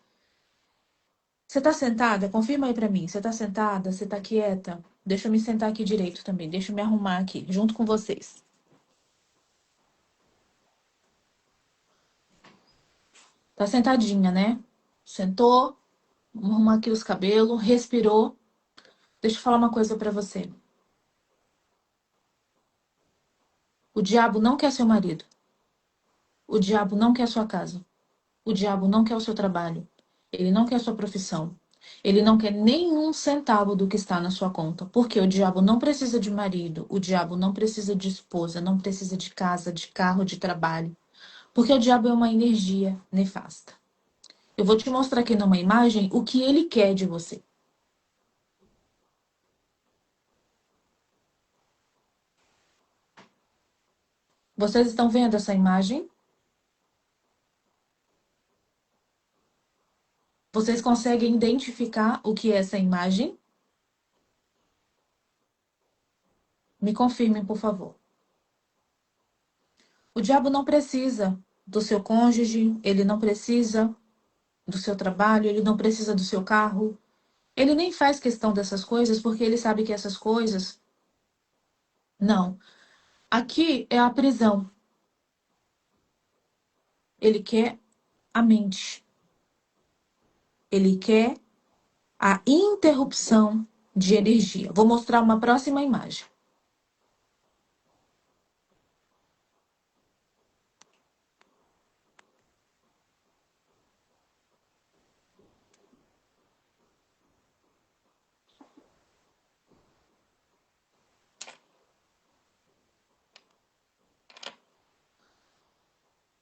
Você tá sentada? Confirma aí para mim. Você tá sentada? Você tá quieta? Deixa eu me sentar aqui direito também. Deixa eu me arrumar aqui, junto com vocês. Tá sentadinha, né? Sentou, vamos arrumar aqui os cabelos, respirou. Deixa eu falar uma coisa pra você. O diabo não quer seu marido. O diabo não quer sua casa. O diabo não quer o seu trabalho. Ele não quer sua profissão. Ele não quer nenhum centavo do que está na sua conta. Porque o diabo não precisa de marido. O diabo não precisa de esposa. Não precisa de casa, de carro, de trabalho. Porque o diabo é uma energia nefasta. Eu vou te mostrar aqui numa imagem o que ele quer de você. Vocês estão vendo essa imagem? Vocês conseguem identificar o que é essa imagem? Me confirmem, por favor. O diabo não precisa do seu cônjuge, ele não precisa do seu trabalho, ele não precisa do seu carro. Ele nem faz questão dessas coisas porque ele sabe que essas coisas. Não. Aqui é a prisão. Ele quer a mente. Ele quer a interrupção de energia. Vou mostrar uma próxima imagem.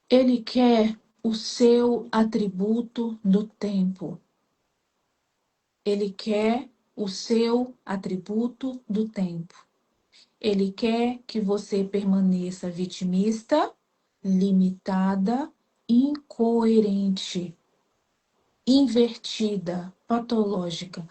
Ele quer o seu atributo do tempo. Ele quer o seu atributo do tempo. Ele quer que você permaneça vitimista, limitada, incoerente, invertida, patológica,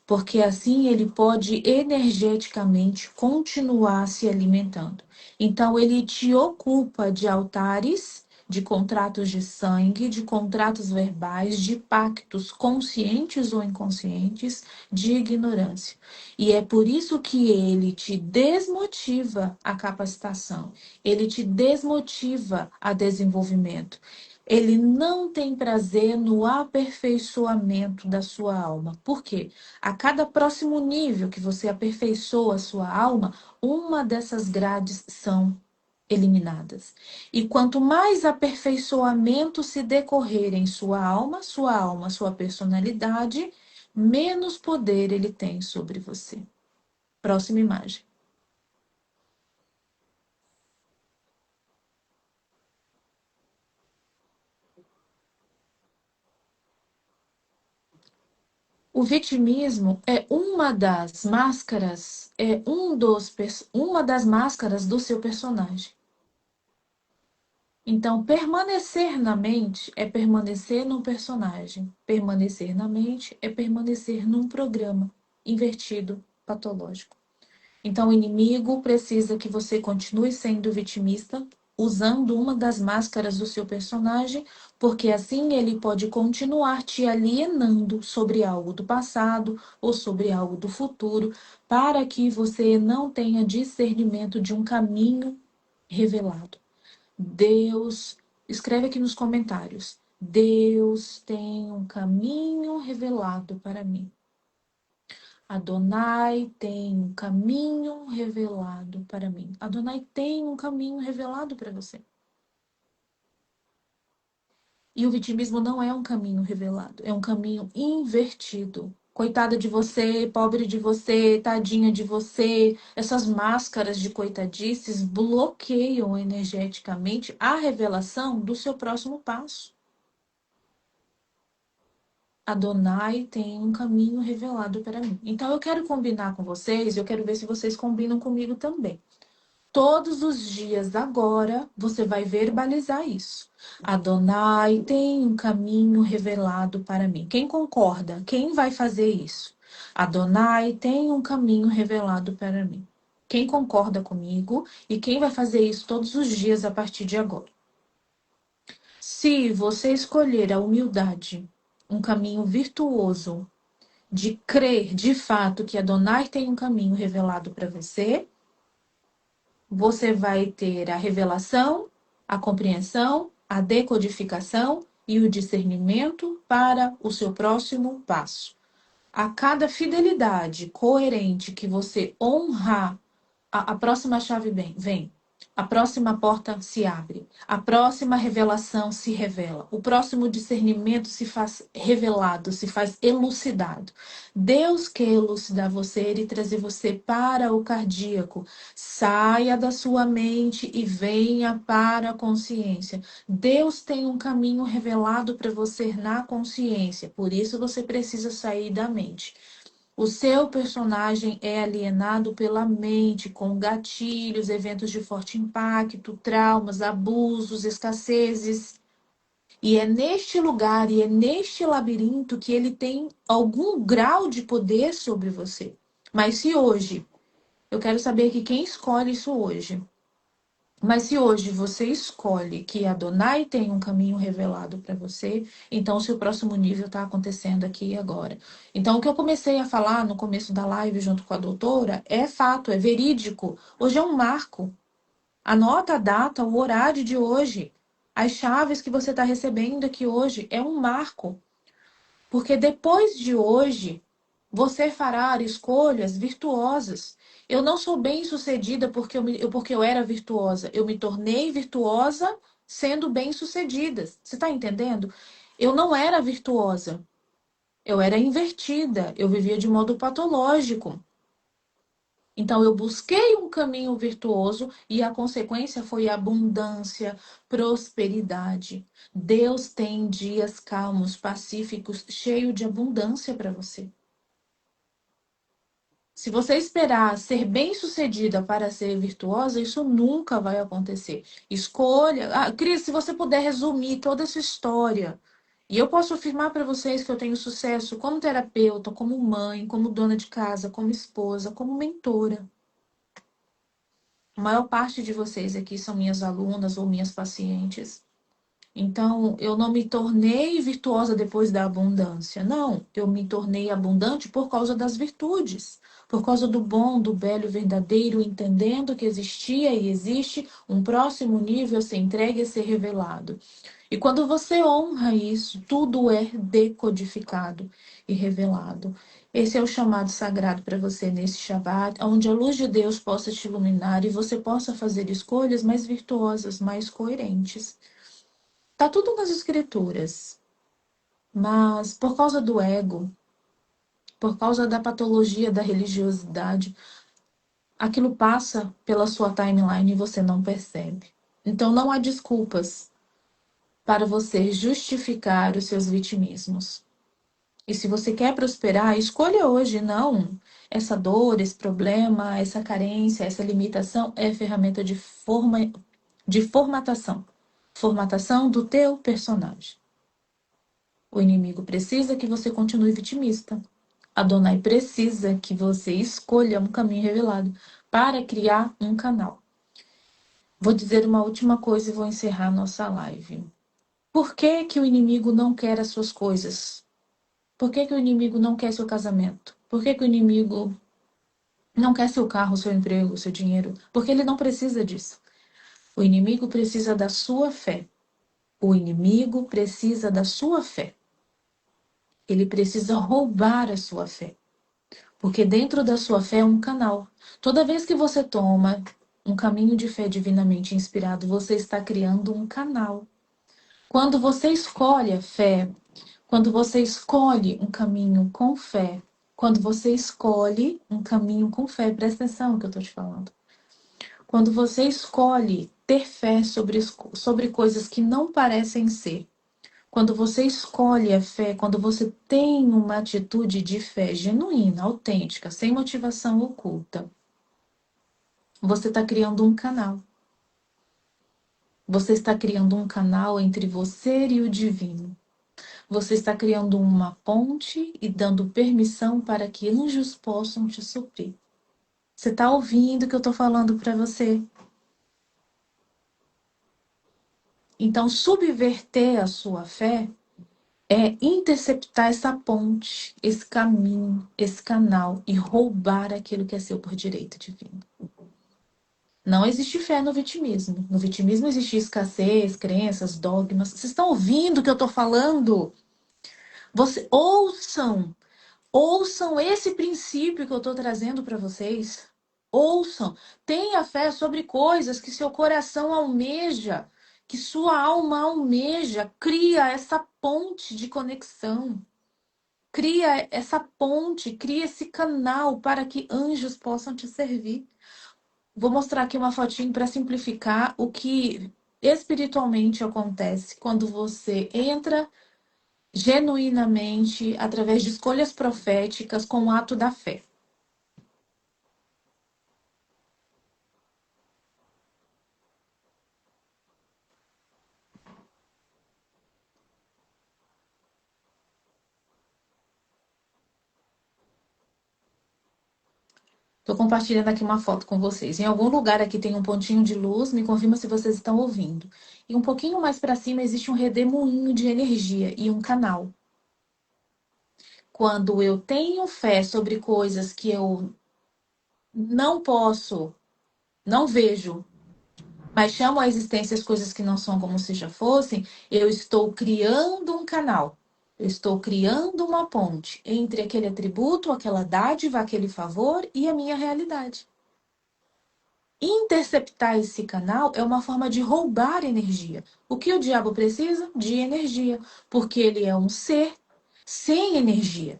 porque assim ele pode energeticamente continuar se alimentando. Então ele te ocupa de altares, de contratos de sangue, de contratos verbais, de pactos conscientes ou inconscientes, de ignorância. E é por isso que ele te desmotiva a capacitação, ele te desmotiva a desenvolvimento. Ele não tem prazer no aperfeiçoamento da sua alma. Por quê? A cada próximo nível que você aperfeiçoa a sua alma, uma dessas grades são eliminadas. E quanto mais aperfeiçoamento se decorrer em sua alma, sua personalidade, menos poder ele tem sobre você. Próxima imagem. O vitimismo é uma das máscaras, é uma das máscaras do seu personagem. Então, permanecer na mente é permanecer num personagem. Permanecer na mente é permanecer num programa invertido, patológico. Então, o inimigo precisa que você continue sendo vitimista, usando uma das máscaras do seu personagem, porque assim ele pode continuar te alienando sobre algo do passado ou sobre algo do futuro, para que você não tenha discernimento de um caminho revelado. Deus, escreve aqui nos comentários. Deus tem um caminho revelado para mim. Adonai tem um caminho revelado para mim. Adonai tem um caminho revelado para você. E o vitimismo não é um caminho revelado, é um caminho invertido. Coitada de você, pobre de você, tadinha de você. Essas máscaras de coitadices bloqueiam energeticamente a revelação do seu próximo passo. Adonai tem um caminho revelado para mim. Então eu quero combinar com vocês, eu quero ver se vocês combinam comigo também. Todos os dias agora você vai verbalizar isso. Adonai tem um caminho revelado para mim. Quem concorda? Quem vai fazer isso? Adonai tem um caminho revelado para mim. Quem concorda comigo e quem vai fazer isso todos os dias a partir de agora? Se você escolher a humildade, um caminho virtuoso de crer de fato que Adonai tem um caminho revelado para você, você vai ter a revelação, a compreensão, a decodificação e o discernimento para o seu próximo passo. A cada fidelidade coerente que você honrar, a próxima chave vem. A próxima porta se abre. A próxima revelação se revela. O próximo discernimento se faz revelado, se faz elucidado. Deus quer elucidar você e trazer você para o cardíaco. Saia da sua mente e venha para a consciência. Deus tem um caminho revelado para você na consciência. Por isso você precisa sair da mente. O seu personagem é alienado pela mente, com gatilhos, eventos de forte impacto, traumas, abusos, escassezes. E é neste lugar e é neste labirinto que ele tem algum grau de poder sobre você. Mas se hoje, eu quero saber que quem escolhe isso hoje. Mas se hoje você escolhe que Adonai tem um caminho revelado para você, então o seu próximo nível está acontecendo aqui e agora. Então, o que eu comecei a falar no começo da live junto com a doutora é fato, é verídico. Hoje é um marco. Anota a data, o horário de hoje. As chaves que você está recebendo aqui hoje é um marco. Porque depois de hoje, você fará escolhas virtuosas. Eu não sou bem-sucedida porque eu era virtuosa. Eu me tornei virtuosa sendo bem-sucedida. Você está entendendo? Eu não era virtuosa. Eu era invertida. Eu vivia de modo patológico. Então, eu busquei um caminho virtuoso e a consequência foi abundância, prosperidade. Deus tem dias calmos, pacíficos, cheio de abundância para você. Se você esperar ser bem-sucedida para ser virtuosa, isso nunca vai acontecer. Escolha. Cris, se você puder resumir toda essa história. E eu posso afirmar para vocês que eu tenho sucesso como terapeuta, como mãe, como dona de casa, como esposa, como mentora. A maior parte de vocês aqui são minhas alunas ou minhas pacientes. Então, eu não me tornei virtuosa depois da abundância. Não, eu me tornei abundante por causa das virtudes, por causa do bom, do belo e verdadeiro, entendendo que existia e existe um próximo nível a ser entregue e a ser revelado. E quando você honra isso, tudo é decodificado e revelado. Esse é o chamado sagrado para você nesse Shabbat, onde a luz de Deus possa te iluminar e você possa fazer escolhas mais virtuosas, mais coerentes. Tá tudo nas escrituras, mas por causa do ego, por causa da patologia da religiosidade, aquilo passa pela sua timeline e você não percebe. Então não há desculpas para você justificar os seus vitimismos. E se você quer prosperar, escolha hoje, não. Essa dor, esse problema, essa carência, essa limitação é ferramenta de formatação. formatação do teu personagem. O inimigo precisa que você continue vitimista. Adonai precisa que você escolha um caminho revelado para criar um canal. Vou dizer uma última coisa e vou encerrar nossa live. Por que que o inimigo não quer as suas coisas? Por que que o inimigo não quer seu casamento? Por que que o inimigo não quer seu carro, seu emprego, seu dinheiro? Porque ele não precisa disso. O inimigo precisa da sua fé. O inimigo precisa da sua fé. Ele precisa roubar a sua fé. Porque dentro da sua fé é um canal. Toda vez que você toma um caminho de fé divinamente inspirado, você está criando um canal. Quando você escolhe a fé, quando você escolhe um caminho com fé, quando você escolhe um caminho com fé, presta atenção no que eu estou te falando. Quando você escolhe ter fé sobre coisas que não parecem ser, quando você escolhe a fé, quando você tem uma atitude de fé genuína, autêntica, sem motivação oculta, você está criando um canal. Você está criando um canal entre você e o divino. Você está criando uma ponte e dando permissão para que anjos possam te suprir. Você está ouvindo o que eu estou falando para você? Então, subverter a sua fé é interceptar essa ponte, esse caminho, esse canal e roubar aquilo que é seu por direito divino. Não existe fé no vitimismo. No vitimismo existe escassez, crenças, dogmas. Vocês estão ouvindo o que eu estou falando? Ouçam esse princípio que eu estou trazendo para vocês. Ouçam. Tenha fé sobre coisas que seu coração almeja, que sua alma almeja. Cria essa ponte de conexão. Cria essa ponte, cria esse canal para que anjos possam te servir. Vou mostrar aqui uma fotinho para simplificar o que espiritualmente acontece quando você entra genuinamente através de escolhas proféticas com o ato da fé. Estou compartilhando aqui uma foto com vocês. Em algum lugar aqui tem um pontinho de luz, me confirma se vocês estão ouvindo. E um pouquinho mais para cima existe um redemoinho de energia e um canal. Quando eu tenho fé sobre coisas que eu não posso, não vejo, mas chamo à existência as coisas que não são como se já fossem, eu estou criando um canal. Eu estou criando uma ponte entre aquele atributo, aquela dádiva, aquele favor e a minha realidade. Interceptar esse canal é uma forma de roubar energia. O que o diabo precisa? De energia, porque ele é um ser sem energia.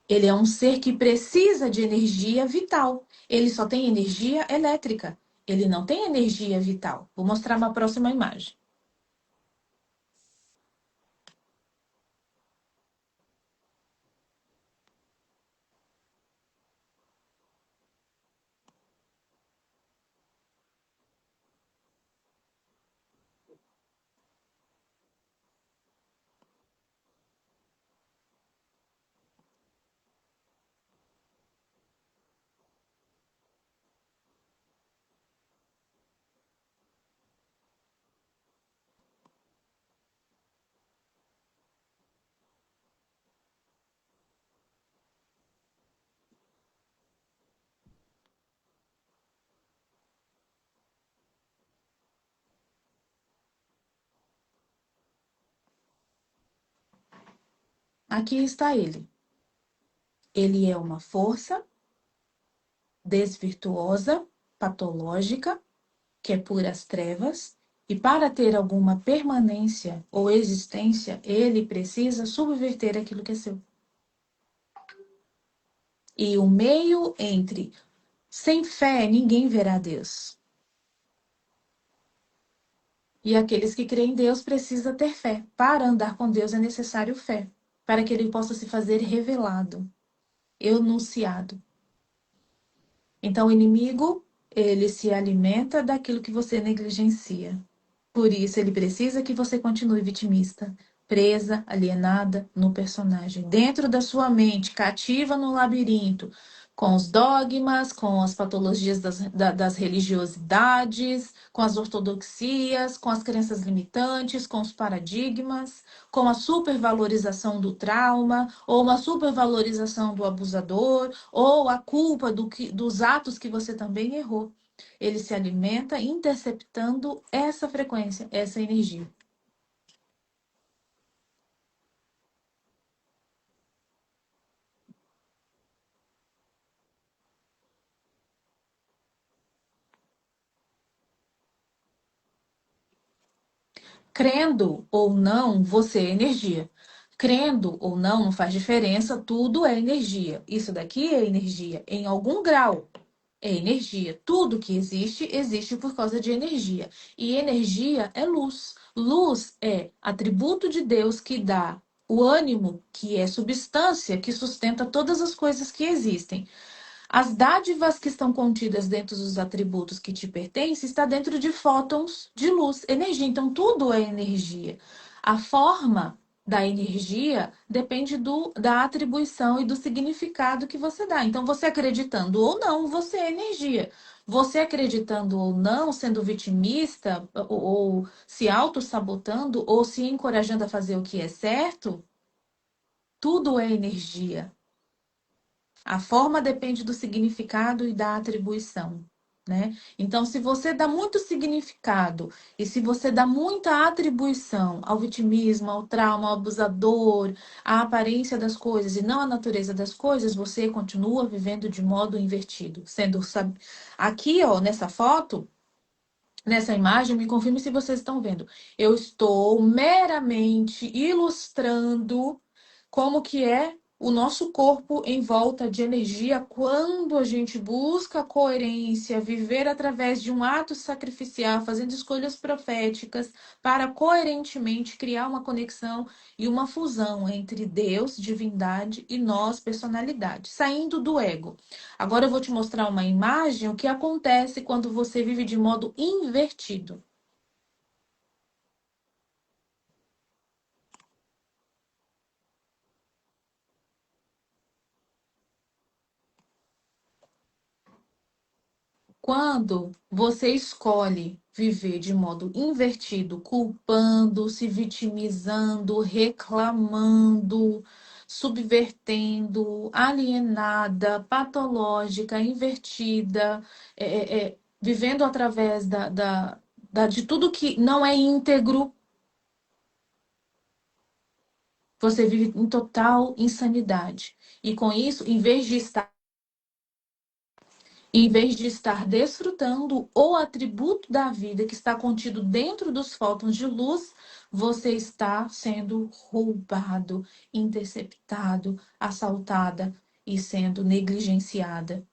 Ele é um ser que precisa de energia vital. Ele só tem energia elétrica. Ele não tem energia vital. Vou mostrar uma próxima imagem. Aqui está ele. Ele é uma força desvirtuosa, patológica, que é puras trevas, e para ter alguma permanência ou existência, ele precisa subverter aquilo que é seu. E o meio entre sem fé ninguém verá Deus. E aqueles que creem em Deus precisam ter fé. Para andar com Deus é necessário fé, para que ele possa se fazer revelado, enunciado. Então o inimigo, ele se alimenta daquilo que você negligencia. Por isso, ele precisa que você continue vitimista, presa, alienada no personagem, dentro da sua mente, cativa no labirinto, com os dogmas, com as patologias das religiosidades, com as ortodoxias, com as crenças limitantes, com os paradigmas, com a supervalorização do trauma, ou uma supervalorização do abusador, ou a culpa dos atos que você também errou. Ele se alimenta interceptando essa frequência, essa energia. Crendo ou não, você é energia. Crendo ou não, não faz diferença, tudo é energia. Isso daqui é energia, em algum grau. É energia. Tudo que existe, existe por causa de energia. E energia é luz. Luz é atributo de Deus que dá o ânimo, que é substância, que sustenta todas as coisas que existem. As dádivas que estão contidas dentro dos atributos que te pertencem está dentro de fótons de luz, energia. Então, tudo é energia. A forma da energia depende da atribuição e do significado que você dá. Então, você acreditando ou não, você é energia. Você acreditando ou não, sendo vitimista, ou se auto-sabotando, ou se encorajando a fazer o que é certo, tudo é energia. A forma depende do significado e da atribuição, né? Então, se você dá muito significado e se você dá muita atribuição ao vitimismo, ao trauma, ao abusador, à aparência das coisas e não à natureza das coisas, você continua vivendo de modo invertido, aqui, ó, nessa foto, nessa imagem, me confirme se vocês estão vendo. Eu estou meramente ilustrando como que é o nosso corpo em volta de energia quando a gente busca coerência, viver através de um ato sacrificial, fazendo escolhas proféticas para coerentemente criar uma conexão e uma fusão entre Deus, divindade e nós, personalidade, saindo do ego. Agora eu vou te mostrar uma imagem, o que acontece quando você vive de modo invertido. Quando você escolhe viver de modo invertido, culpando, se vitimizando, reclamando, subvertendo, alienada, patológica, invertida, vivendo através de tudo que não é íntegro, você vive em total insanidade. E com isso, em vez de estar desfrutando o atributo da vida que está contido dentro dos fótons de luz, você está sendo roubado, interceptado, assaltada e sendo negligenciada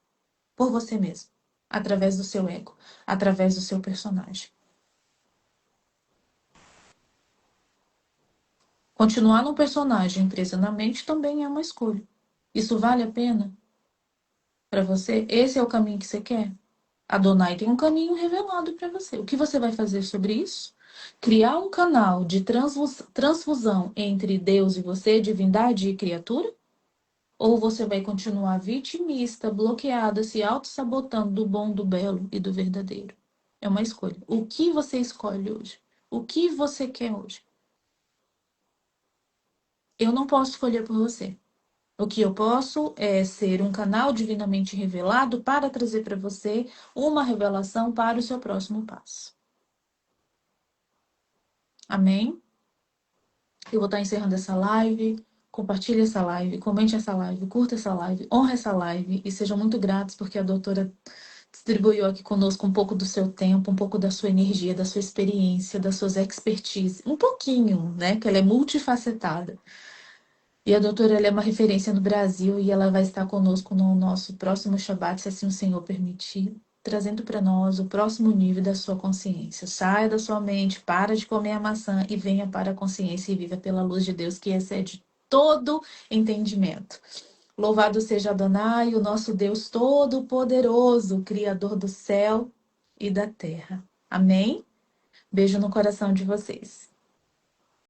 por você mesmo, através do seu ego, através do seu personagem. Continuar no personagem presa na mente também é uma escolha. Isso vale a pena para você? Esse é o caminho que você quer? Adonai tem um caminho revelado para você. O que você vai fazer sobre isso? Criar um canal de transfusão entre Deus e você, divindade e criatura? Ou você vai continuar vitimista, bloqueada, se auto-sabotando do bom, do belo e do verdadeiro? É uma escolha. O que você escolhe hoje? O que você quer hoje? Eu não posso escolher por você. O que eu posso é ser um canal divinamente revelado para trazer para você uma revelação para o seu próximo passo. Amém? Eu vou estar encerrando essa live. Compartilhe essa live, comente essa live, curta essa live, honre essa live e sejam muito gratos porque a doutora distribuiu aqui conosco um pouco do seu tempo, um pouco da sua energia, da sua experiência, das suas expertise, um pouquinho, né? Que ela é multifacetada. E a doutora ela é uma referência no Brasil e ela vai estar conosco no nosso próximo Shabbat, se assim o Senhor permitir, trazendo para nós o próximo nível da sua consciência. Saia da sua mente, para de comer a maçã e venha para a consciência e viva pela luz de Deus que excede todo entendimento. Louvado seja Adonai, o nosso Deus todo-poderoso, Criador do céu e da terra. Amém? Beijo no coração de vocês.